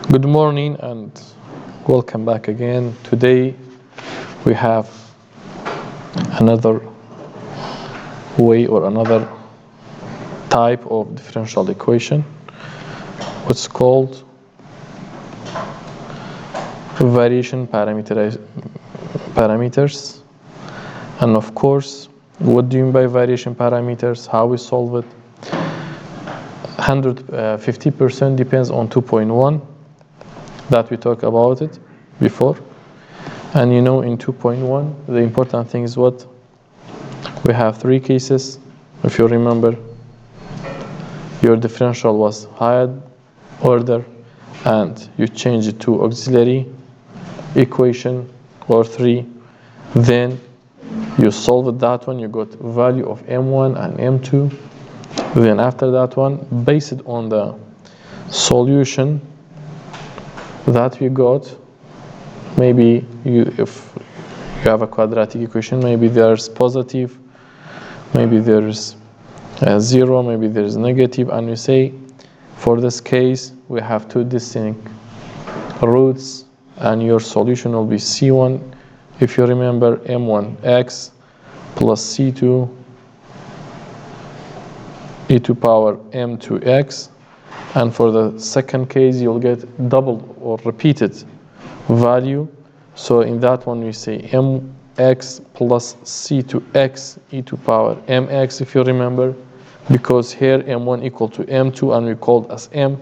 Good morning and welcome back again. Today we have another way or another type of differential equation, what's called variation parameters. And of course, what do you mean by variation parameters? How we solve it? 150% depends on 2.1 that we talked about it before. And you know, in 2.1, the important thing is what? We have three cases. If you remember, your differential was higher order and you change it to auxiliary equation or 3. Then you solved that one, you got value of M1 and M2. Then after that one, based on the solution that we got, maybe if you have a quadratic equation, maybe there's positive, maybe there's 0, maybe there's negative, and we say for this case we have two distinct roots and your solution will be C1, if you remember, M1x plus C2 e to power M2x. And for the second case, you'll get double or repeated value. So in that one, we say mx plus c2x e to power mx, if you remember, because here m1 equal to m2 and we called as m,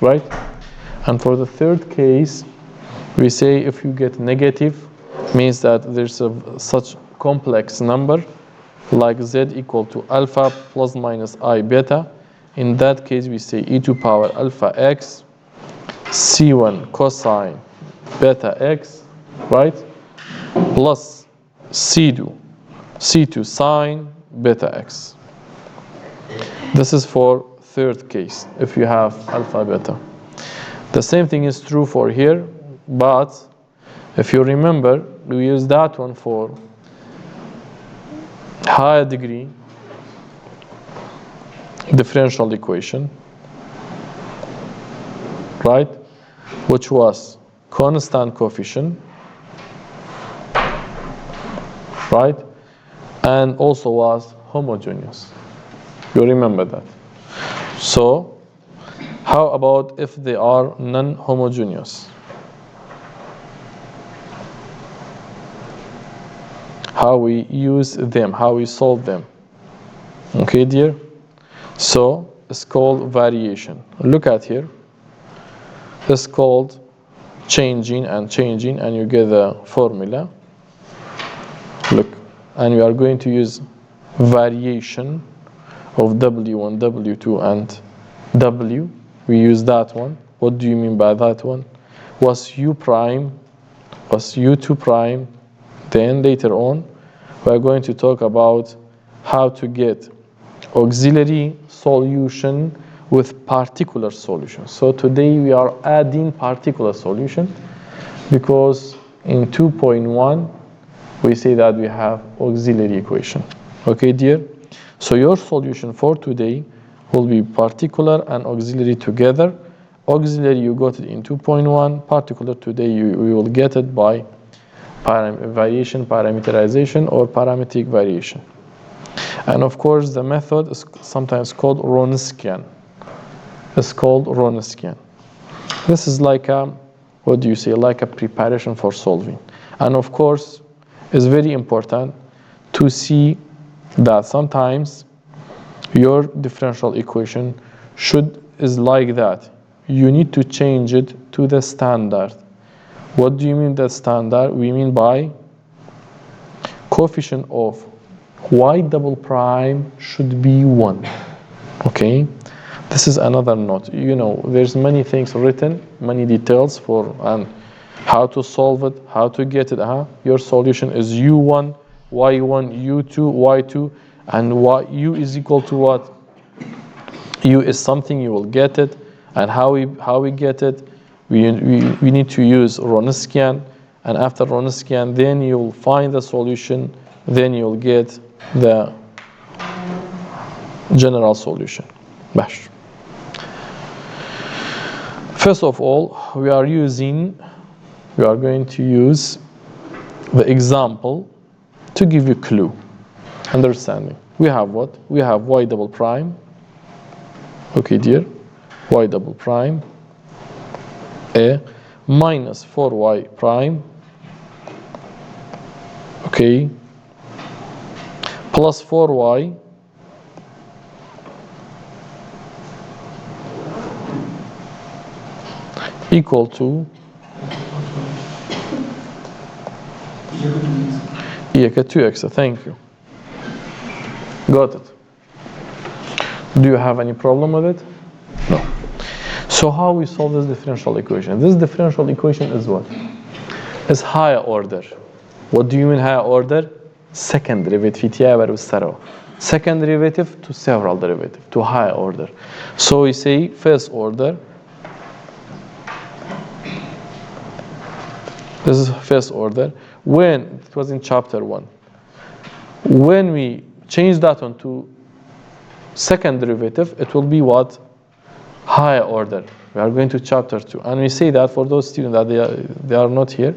right? And for the third case, we say if you get negative, means that there's such complex number like z equal to alpha plus minus I beta. In that case, we say e to power alpha x c1 cosine beta x, right, plus c2 sine beta x. This is for third case, if you have alpha beta. The same thing is true for here, but if you remember, we use that one for higher degree differential equation, right, which was constant coefficient, right, and also was homogeneous. You remember that. So how about if they are non-homogeneous? How we use them, how we solve them? Okay, dear? So it's called variation. Look at here. It's called changing, and you get the formula. Look, and we are going to use variation of W1, W2, and W. We use that one. What do you mean by that one? Was U prime, was U2 prime. Then later on, we are going to talk about how to get auxiliary solution with particular solution. So today we are adding particular solution because in 2.1 we say that we have auxiliary equation. Okay, dear? So your solution for today will be particular and auxiliary together. Auxiliary you got it in 2.1, particular today you will get it by variation parameterization or parametric variation. And of course, the method is sometimes called Wronskian. It's called Wronskian. This is like a, what do you say, like a preparation for solving. And of course, it's very important to see that sometimes your differential equation is like that. You need to change it to the standard. What do you mean the standard? We mean by coefficient of y double prime should be 1. Okay, this is another note. You know, there's many things written, many details for and how to solve it, how to get it. Your solution is u1, y1, u2, y2, and u is equal to what? U is something, you will get it. And how we get it? We need to use Wronskian, and after Wronskian, then you'll find the solution, then you'll get the general solution. باش. First of all, we are going to use the example to give you clue, understanding. We have what? We have y double prime. Okay, dear. Y double prime. A minus 4y prime. Okay. Plus 4y equal to equal 2x. Thank you. Got it. Do you have any problem with it? No. So how we solve this differential equation? This differential equation is what? Is higher order. What do you mean higher order? Second derivative. Second derivative to several derivative, to higher order. So we say first order. This is first order. When it was in chapter 1. When we change that onto second derivative, it will be what? Higher order. We are going to chapter 2. And we say that for those students that they are not here,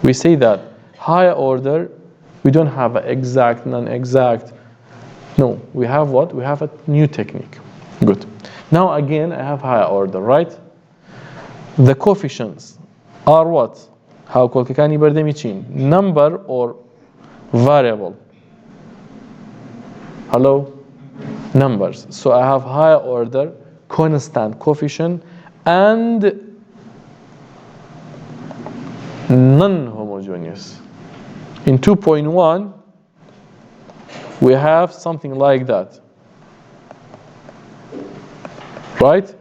we say that higher order, we don't have an exact, non-exact. No, we have what? We have a new technique. Good. Now again, I have higher order, right? The coefficients are what? How can you number or variable? Hello? Numbers. So I have higher order, constant coefficient, and non-homogeneous. In 2.1, we have something like that. Right?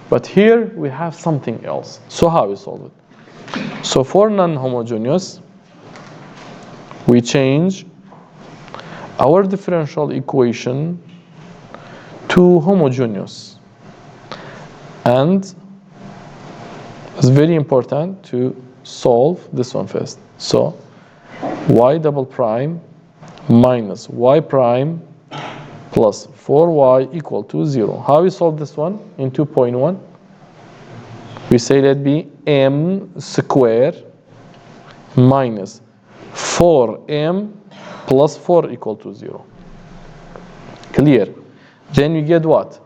But here we have something else. So how we solve it? So for non-homogeneous, we change our differential equation to homogeneous. And it's very important to solve this one first. So y double prime minus y prime plus 4y equal to 0. How we solve this one in 2.1? We say that be m square minus 4m plus 4 equal to 0. Clear? Then you get what?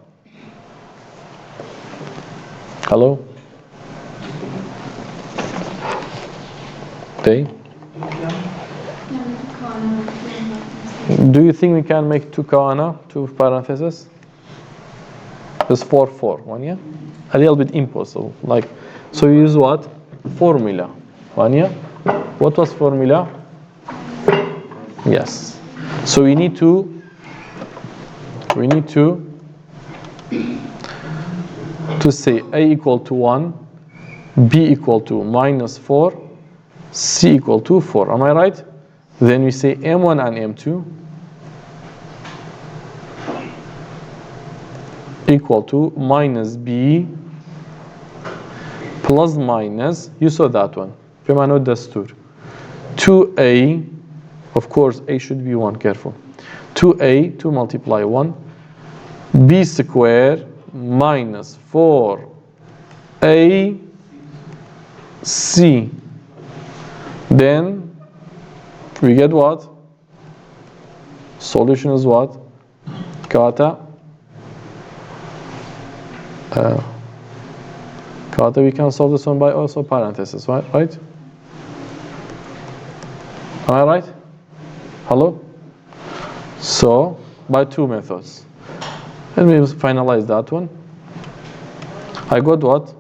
Hello? Okay. Do you think we can make 2 kawana, 2 parentheses? It's 4, 4, 1, yeah? A little bit impossible. Like, so you use what? Formula. 1, yeah? What was formula? Yes. So we need to say a equal to 1, b equal to minus 4, c equal to 4. Am I right? Then we say m1 and m2 equal to minus b plus minus, you saw that one. Pimano dastur. 2a, of course a should be 1, careful. 2a, 2 multiply 1, b square minus 4a c. Then we get what? Solution is what? Kata. We can solve this one by also parentheses, right? Am I right? Hello? So, by 2 methods. Let me finalize that one. I got what?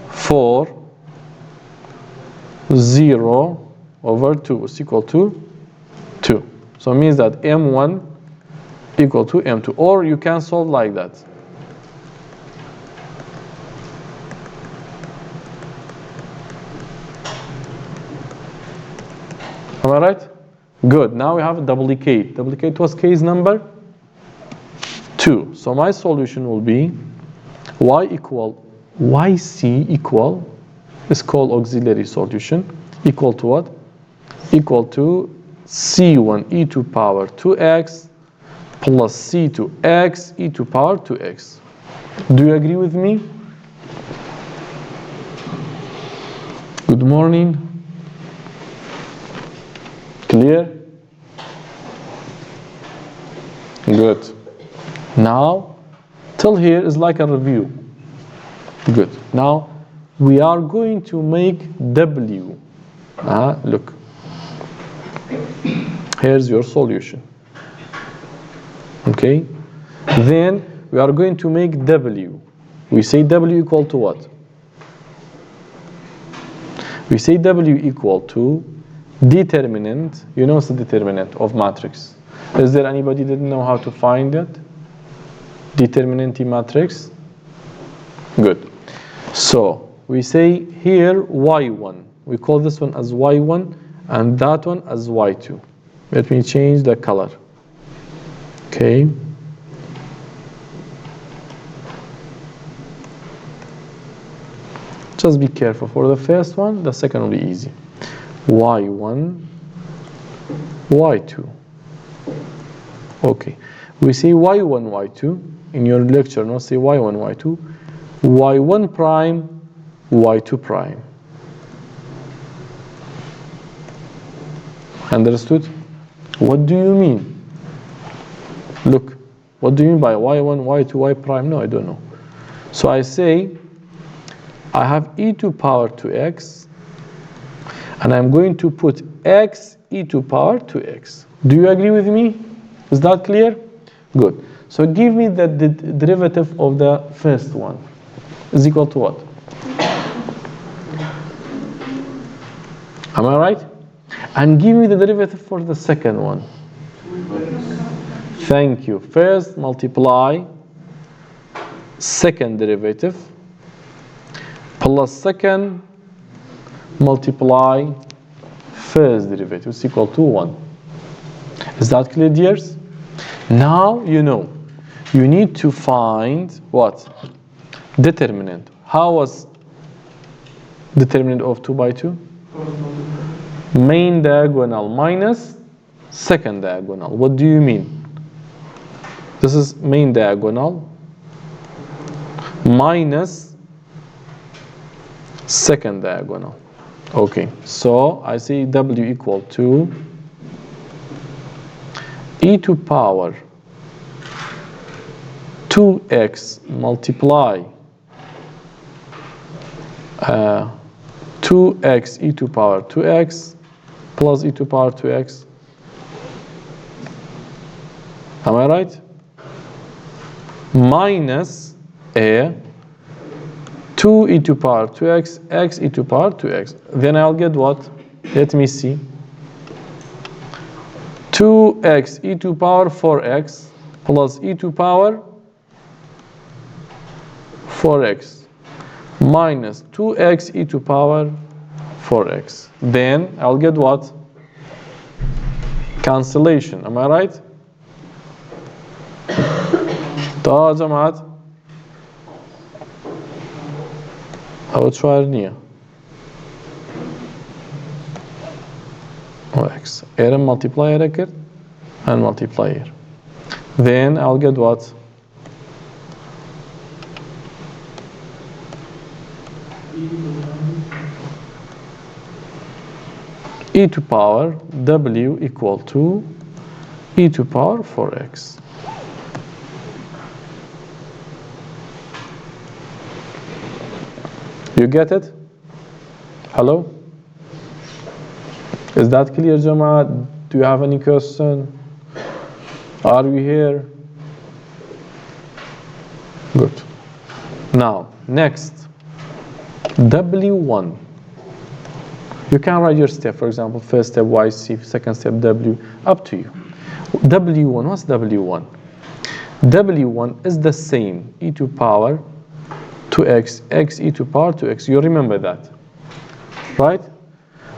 4, 0 over 2 is equal to 2. So it means that m1 equal to m2. Or you can solve like that. Am I right? Good. Now we have a duplicate. Duplicate was case number 2. So my solution will be yc equal, is called auxiliary solution, equal to what? Equal to c1 e to power 2x plus c2x e to power 2x. Do you agree with me? morning. Clear? Good. Now, till here is like a review. Good. Now, we are going to make W. Look. Here's your solution. Okay? Then, we are going to make W. We say W equal to what? We say W equal to determinant. You know what's the determinant of matrix? Is there anybody that didn't know how to find it? Determinant matrix? Good. So, we say here Y1. We call this one as Y1 and that one as Y2. Let me change the color. Okay. Just be careful. For the first one, the second will be easy. Y1, Y2. Okay. We say Y1, Y2. In your lecture, not say Y1, Y2. Y1 prime, Y2 prime. Understood? What do you mean? Look, what do you mean by Y1, Y2, Y prime? No, I don't know. So I say, I have e to power 2x, and I'm going to put x e to power 2x. Do you agree with me? Is that clear? Good. So give me the derivative of the first one. Is equal to what? Am I right? And give me the derivative for the second one. Thank you. First multiply second derivative plus second multiply first derivative is equal to 1. Is that clear, dears? Now you know. You need to find what? Determinant. How was determinant of 2 by 2? Main diagonal minus second diagonal. What do you mean? This is main diagonal minus second diagonal. Okay, so I say W equal to e to power 2x multiply 2x e to power 2x plus e to power 2x. Am I right? Minus a 2 e to power 2x, x e to power 2x. Then I'll get what? Let me see. 2x e to power 4x plus e to power 4x minus 2x e to power 4x. Then I'll get what? Cancellation. Am I right? طيب يا جماعة أو تشوارنية x here multiplier record and multiplier. Then I'll get what? E to power w equal to e to power 4x. You get it? Hello? Is that clear, Jama? Do you have any question? Are we here? Good. Now, next, W1. You can write your step, for example, first step YC, second step W, up to you. W1, what's W1? W1 is the same, e to power 2x, x e to power 2x. You remember that, right?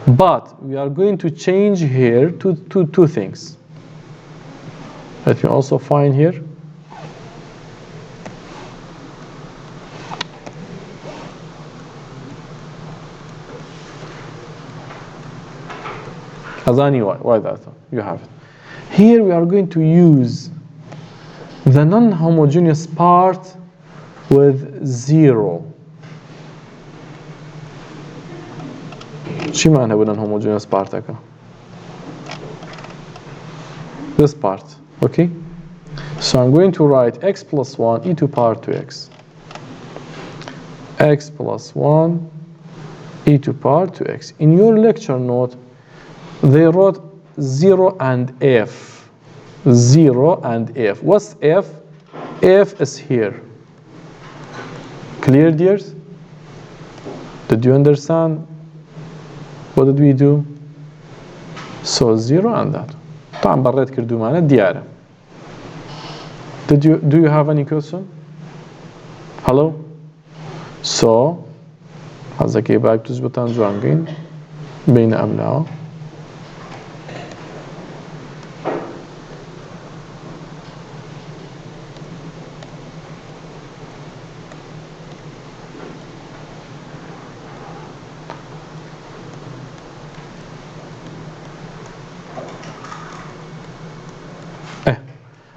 But we are going to change here to two things. Let me also find here. Azani, why that? You have it. Here we are going to use the non-homogeneous part with 0. چی معنی بودن homogeneous part اکا؟ This part, okay? So I'm going to write x plus 1 e to power 2x. X plus 1 e to power 2x. In your lecture note, they wrote 0 and f. 0 and f. What's f? F is here. Clear, dears? Did you understand? What did we do? So 0 and that. طبعا بريت كردو معنا ديارة. Do you have any question? Hello? So هذا كي باك تزبطان جوانجين بين أبناء.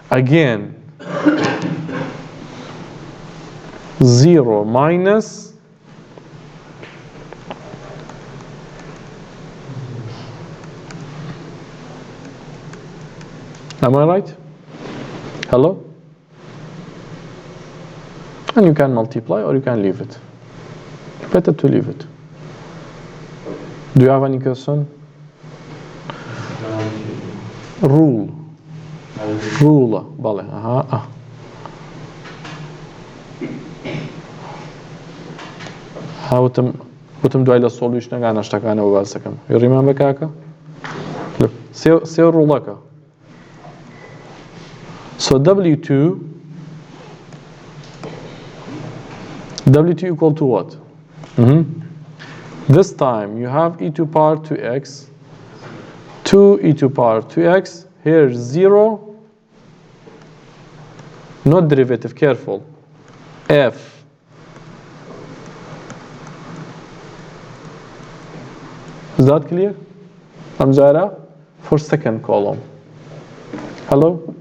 Again, 0 minus am I right? Hello? And you can multiply or you can leave it. Better to leave it. Do you have any question? Rule. Rule, bale, aha. Utëm duaj la solution nga nashtakane u valsekam. You remember kaka? Look, say rule ka. So W2 equal to what? This time you have e to power 2x, 2 e to power 2x, here 0, not derivative, careful, f. Is that clear? Amjara? For second column. Hello?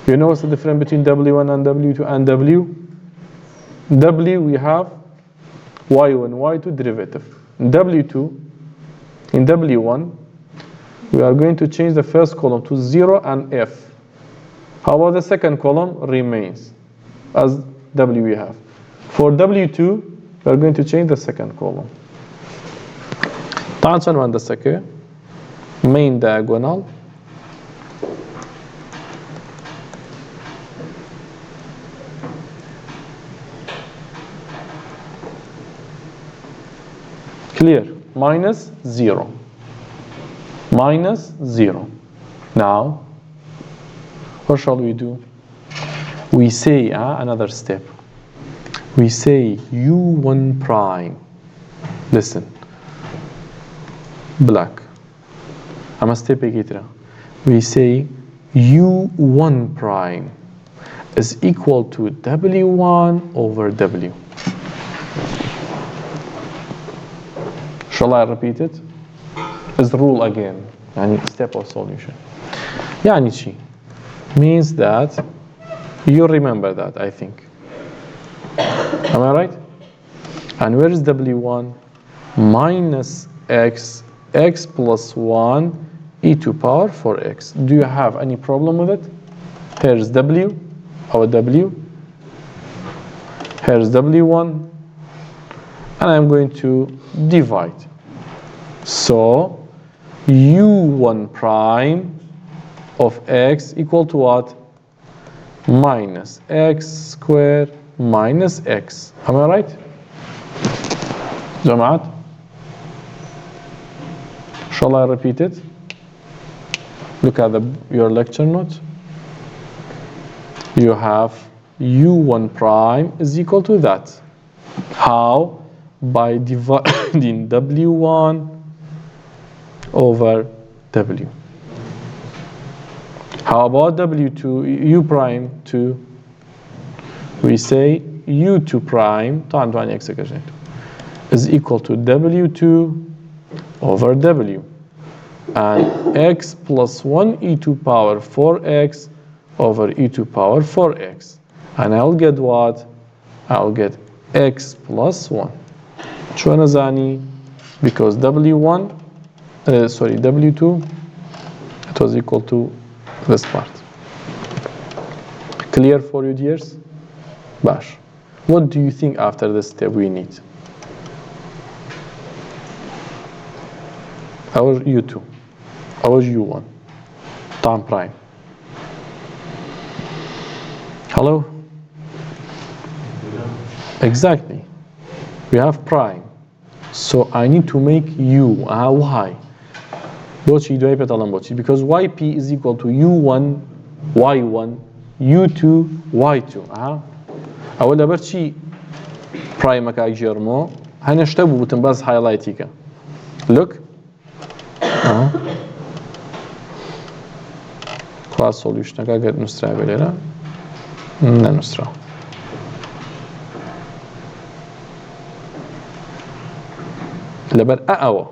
You know what's the difference between W1 and W2 and W? W we have Y1, Y2 derivative. In W2, in W1, we are going to change the first column to 0 and F. How about the second column? Remains as W we have. For W2, we are going to change the second column. تعال نشوف هندسة main diagonal. Clear? Minus 0. Minus 0. Now, what shall we do? We say another step. We say U1 prime. Listen. Black. I'm a step again. We say U1 prime is equal to W1 over W. Shall I repeat it? As the rule again. يعني step of solution. يعني شي means that you remember that, I think. Am I right? And where is W1? Minus x plus 1 e to power 4x. Do you have any problem with it? Here's W, our W. Here's W1. And I'm going to divide. So U1 prime of x equal to what? Minus x squared minus x. Am I right? Jamaat? Shall I repeat it? Look at your lecture notes. You have U1 prime is equal to that. How? By dividing W1 over W. How about W2, U prime 2? We say U2 prime is equal to W2 over W. And x plus 1 e to power 4x over e to power 4x. And I'll get what? I'll get x plus 1. شو أنا زاني because W1 sorry W2 it was equal to this part. Clear for you dears? باش. What do you think after this step we need? Our U2 our U1 time prime. Hello? Exactly. We have prime. So I need to make U. Why? بوشي دوای بتالم بوشي because YP is equal to U1 Y1 U2 Y2. أول برشي prime كا جرمو هنشتبه بتنباز highlightiga. Look. خلاص solution كا قد نسرع بليلا. نسرع. لبر أقوى.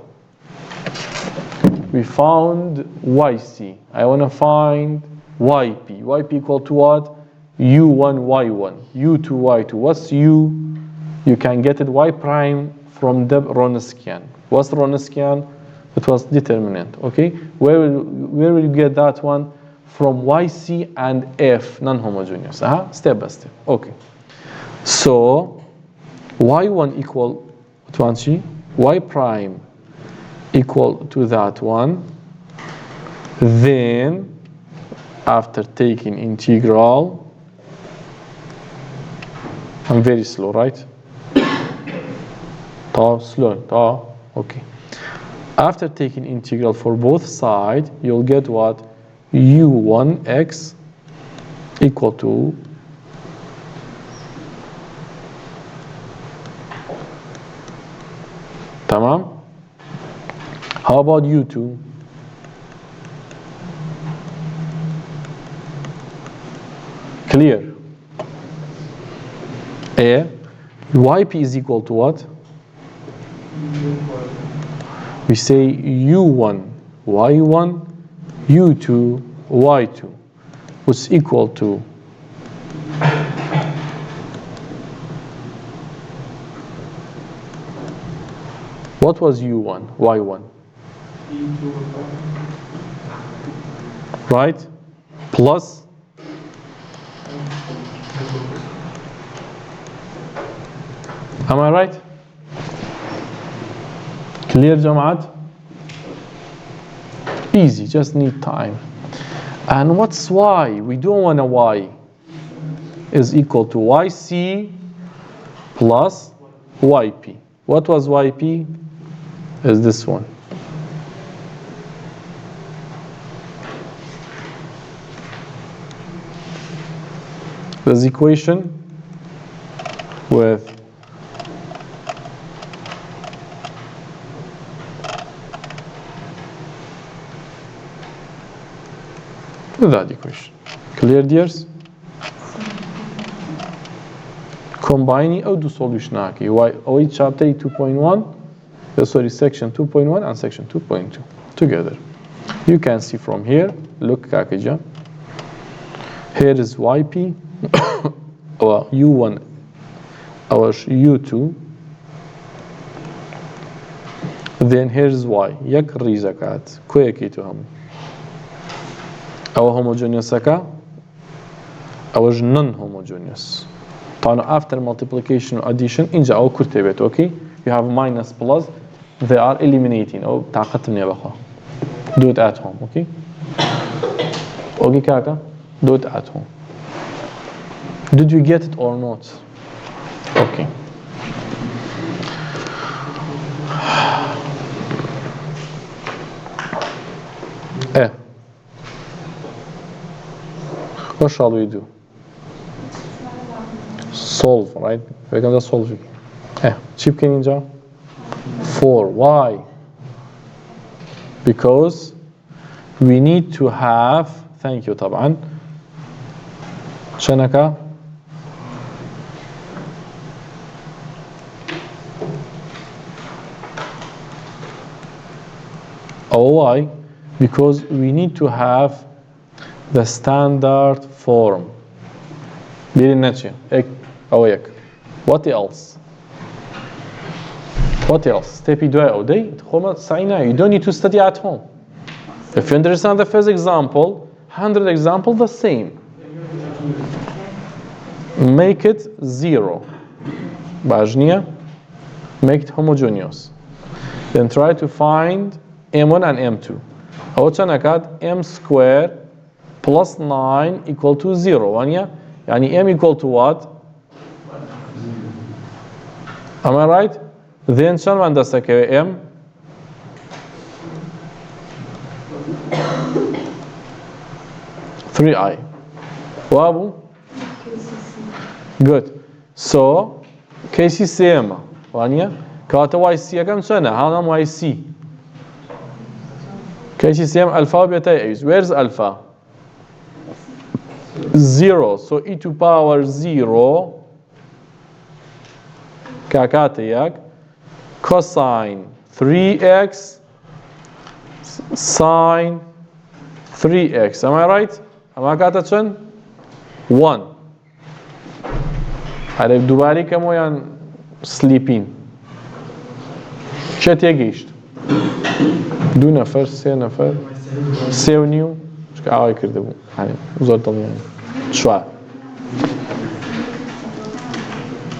We found YC. I want to find YP. YP equal to what? U1, Y1. U2, Y2. What's U? You can get it Y prime from the Wronskian. What's Wronskian? It was determinant. Okay? Where will you get that one? From YC and F, non-homogeneous. Step by step. Okay. So, Y1 equal to Y prime equal to that one. Then, after taking integral, I'm very slow, right? Slow. Okay. After taking integral for both sides, you'll get what? U1x equal to tamam. How about U2? Clear. YP is equal to what? We say U1 Y1 U2 Y2 which is equal to what was U1 Y1? Right? Plus am I right? Clear جماعات? Easy, just need time. And what's Y? We don't want a Y is equal to YC plus YP. What was YP? Is this one. This equation with that equation. Clear dears? Combining or do solution aqui. O chapter 2.1, sorry, section 2.1 and section 2.2 together. You can see from here, look kakija. Here is YP, our U1, our U2. Then here's Y. Yak rizakat. Koyaki to him. Our homogeneous saka, our non-homogeneous. After multiplication or addition, inja our kurtebet, okay? You have minus plus, they are eliminating. Oh, do it at home, okay? Okay, kaka, do it at home. Did you get it or not? Okay. What shall we do? Solve, right? We're going to solve it. Chip ninja. 4. Why? Because we need to have, thank you طبعا. شنكا. Why? Because we need to have the standard form. What else? What else? Step do I you don't need to study at home. If you understand the first example, 100 example the same. Make it 0. Bajnia. Make it homogeneous. Then try to find M1 and M2. أول كان أكاد M square plus 9 equal to 0. يعني M equal to what? Am I right? Then شنو عندك M? Three I. وابو? Good. So KCCM. وانيا كاتا YC كم سنة؟ هذا YC. KCCM alpha beta is. Where's alpha? 0. So e to power 0 كاكاتيك cosine 3x sine 3x. Am I right? Am I كاتشن 1. عارف دوباره كمويان sleeping. چه تیگیشت؟ 2 نفر 3 نفر 3 و نیو چه آقای کرده بود زور دلیان شو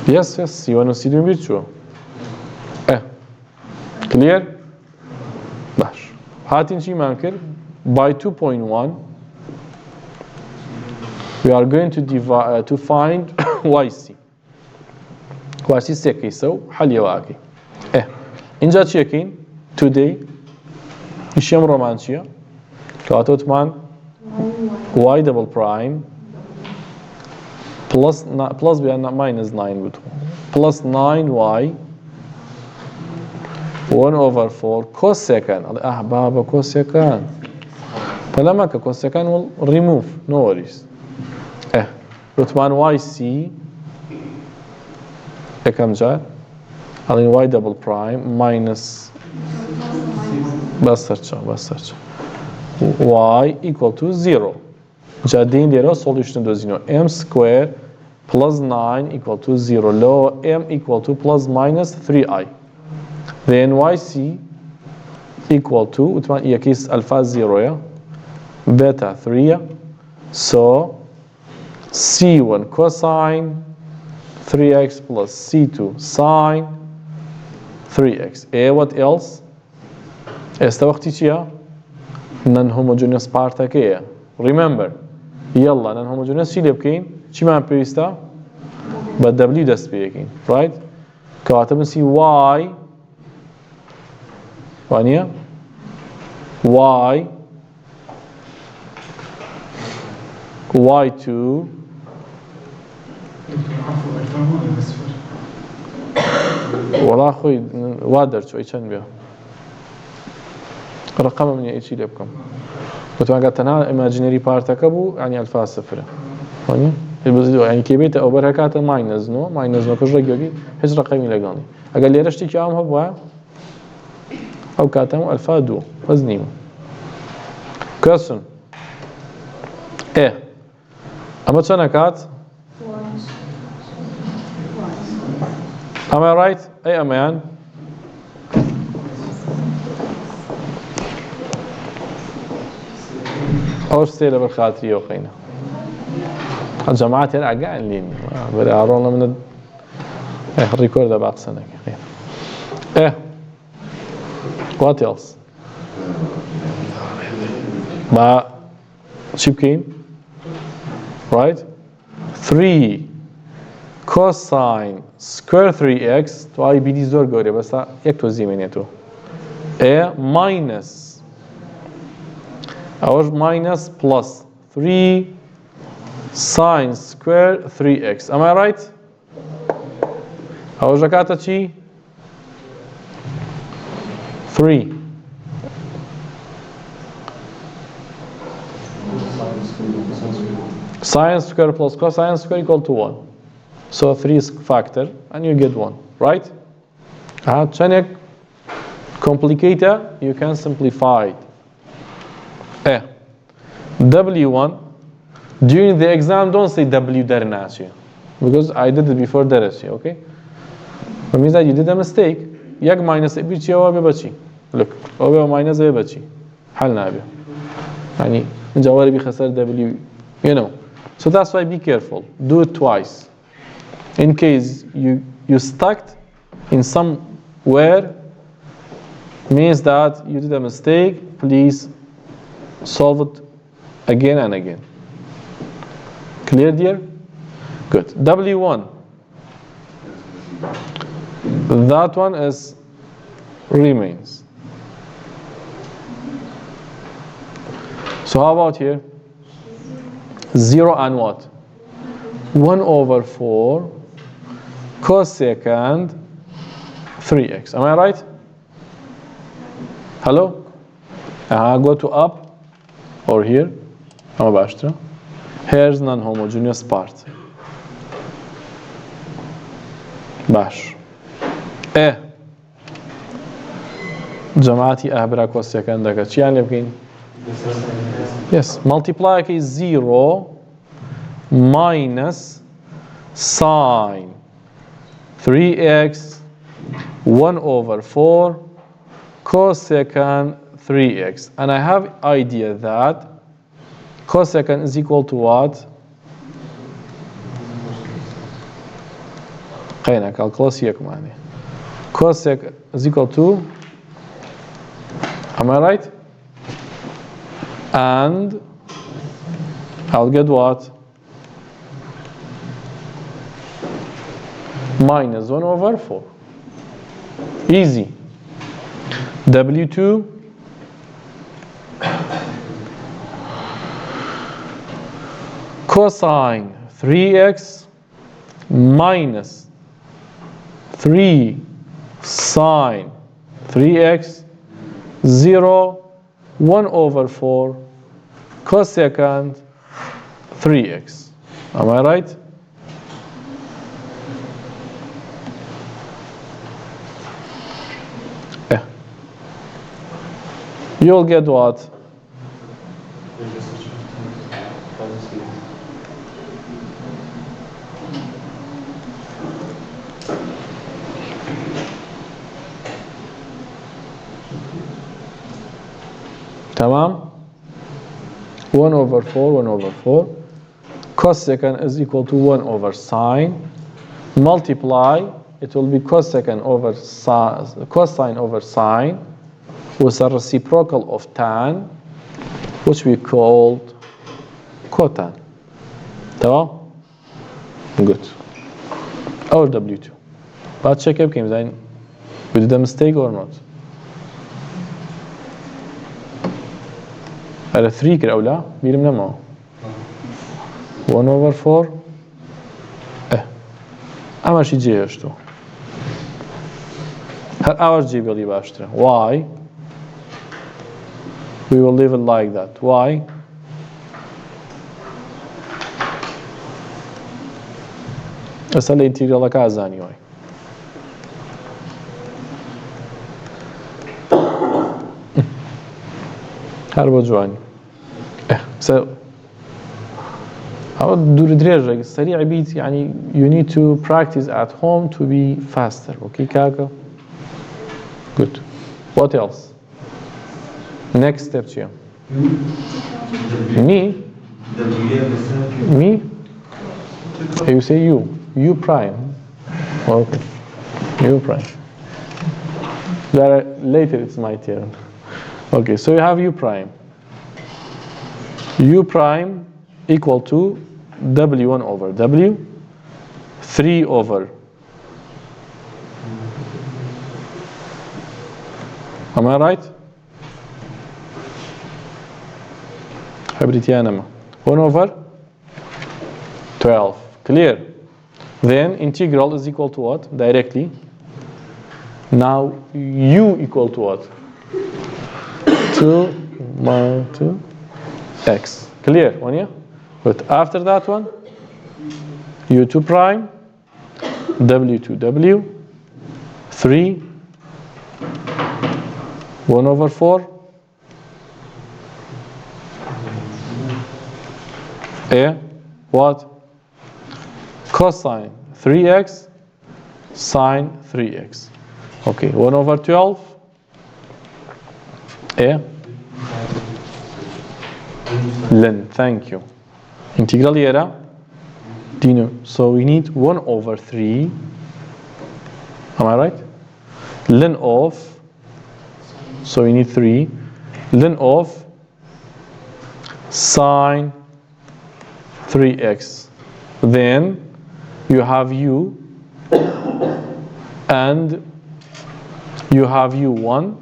yes 31 و 32 بیر چو clear باش هاتین چی من کرد by 2.1 we are going to find YC YC سيكي سو حل واكي اینجا چیه کین today ایشیم رومانچیه کاتوت من y double prime plus بیان minus 9 بود plus 9y 1 over 4 cosecant بابا cosecant فلما cosecant will remove no worries روت من yc كم جاء على y double prime minus بس search y equal to 0 جادين ديرو solution دوزينو m square plus 9 equal to 0 لو m equal to plus minus 3i then yc equal to وتمان يكيس alpha 0 يا beta 3 so c1 cosine 3x plus c2 sine 3x. What else? Esta وقتی چیه؟ non-homogeneous part که remember يلا non-homogeneous چی لبکین؟ چی من پیوسته؟ با w دست بیکین right؟ کاتب نسی y وانیه y y2 والله خوي وادر شوي كان بيها رقم من ايش اللي بكم كنت ما قلت انا imaginary part كبو يعني الفا صفر يعني يعني كيبيت او بركات ماينس نو كجرا جوجي هج رقمي لقاني اقل لي رشتي كام هو او كاتم الفا دو وزنيم كسن اما شنو كات Am I right? أي أمان؟ أو ستيل بالخاطري يوقينا. الجماعة هنا قاعدين لين بدي أرونا من الريكورد باق سنة What else? ما شبكين right 3 cosine square 3x تو آی بیدی زور گوره بس یک توضیح منه تو minus اور minus plus 3 sine square 3x am I right? اور جاكاتا چی؟ 3 sine square plus cosine square equal to 1 so 3 is factor and you get 1 right? عشان complicated you can simplify it W1 during the exam don't say W درناشي because I did it before درسي okay that means that you did a mistake 1 ماينس بي چی ئەوە بێ بەچی لک ئەو بێ ماینەس بێ بەچی حل نابێ يعني جواري بخسر W you know so that's why be careful do it twice in case you stuck in somewhere means that you did a mistake please solve it again and again clear dear good W1 that one is remains so how about here 0 and what 1 over 4 cosecant 3x am I right hello go to up or here ama başta here's non-homogeneous part باش جماعتي أهبرا cosecant دەکات چیان لێ بکەین yes multiply is 0 minus sine 3x 1 over 4 cosecant 3x and I have idea that cosecant is equal to what قينا calculus يكم يعني cosecant is equal to am I right and I'll get what minus 1 over 4 easy W2 cosine 3x minus 3 sine 3x 0 1 over 4 cosecant 3x am I right you'll get what تمام 1 over 4 1 over 4 cosecant is equal to 1 over sine multiply it will be cosecant over cosine over sine with a reciprocal of tan which we called cotan تمام good our W2 بعد check up كيف زين we did a mistake or not على 3 كده أو لا بيرمنا معه 1 over 4 أما شي جي أشتو هل our جي بيلي باشتري why we will leave it like that why أصلا الانتجرال كازاني why هربو جواني هذا دور دريجة سريع بيت يعني you need to practice at home to be faster okay كاكا good what else next step here me you say you prime okay you prime later it's my turn okay so you have u prime equal to w1 over w 3 over am I right حبريتيانما 1 over 12 clear then integral is equal to what directly now u equal to what 2 x clear one yeah but after that one u2 prime w2 w 3 1 over 4 a what cosine 3x sine 3x Okay, 1 over 12. Ln, thank you. Integral era. Dino. So we need 1 over 3. Am I right? Ln of. So we need 3. Ln of sine 3x. Then you have u and you have u1,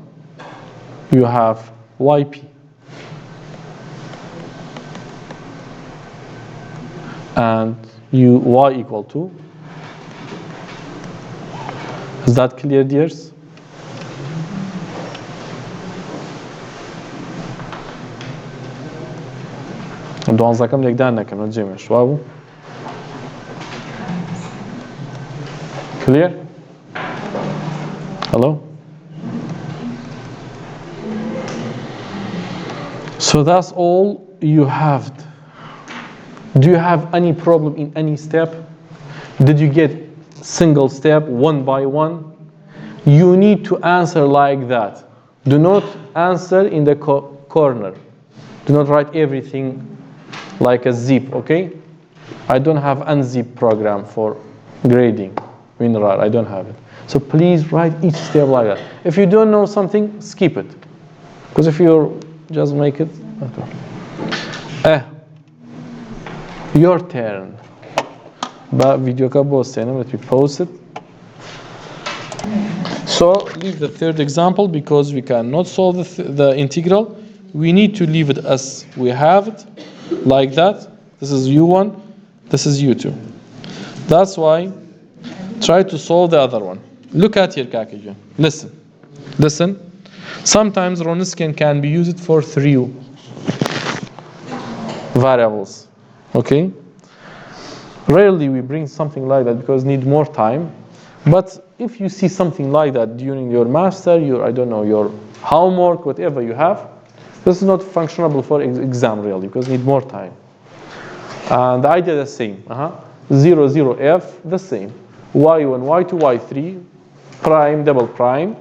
you have yp. And y equal to. Is that clear, dears? دوان زکم یک دان نکم نجیمش واو. Clear? Hello? So that's all you have. Do you have any problem in any step? Did you get single step, one by one? You need to answer like that. Do not answer in the corner. Do not write everything like a zip, okay? I don't have unzip program for grading WinRAR. I don't have it. So please write each step like that. If you don't know something, skip it. Because if you just make it, okay. Your turn. But video ka bostenem, let me post it. So leave the third example because we cannot solve the integral. We need to leave it as we have it, like that. This is u1, this is u2. That's why try to solve the other one. Look at here, Kakiju. Listen. Sometimes Wronskian can be used for 3 variables. Okay? Rarely we bring something like that because need more time. But if you see something like that during your master, your homework, whatever you have, this is not functionable for exam really because need more time. And the idea is the same. 0, 0, f, the same. y1, y2, y3, prime, double prime.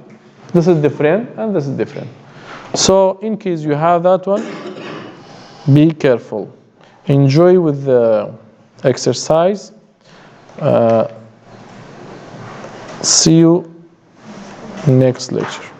This is different and this is different. So in case you have that one, be careful. Enjoy with the exercise. See you next lecture.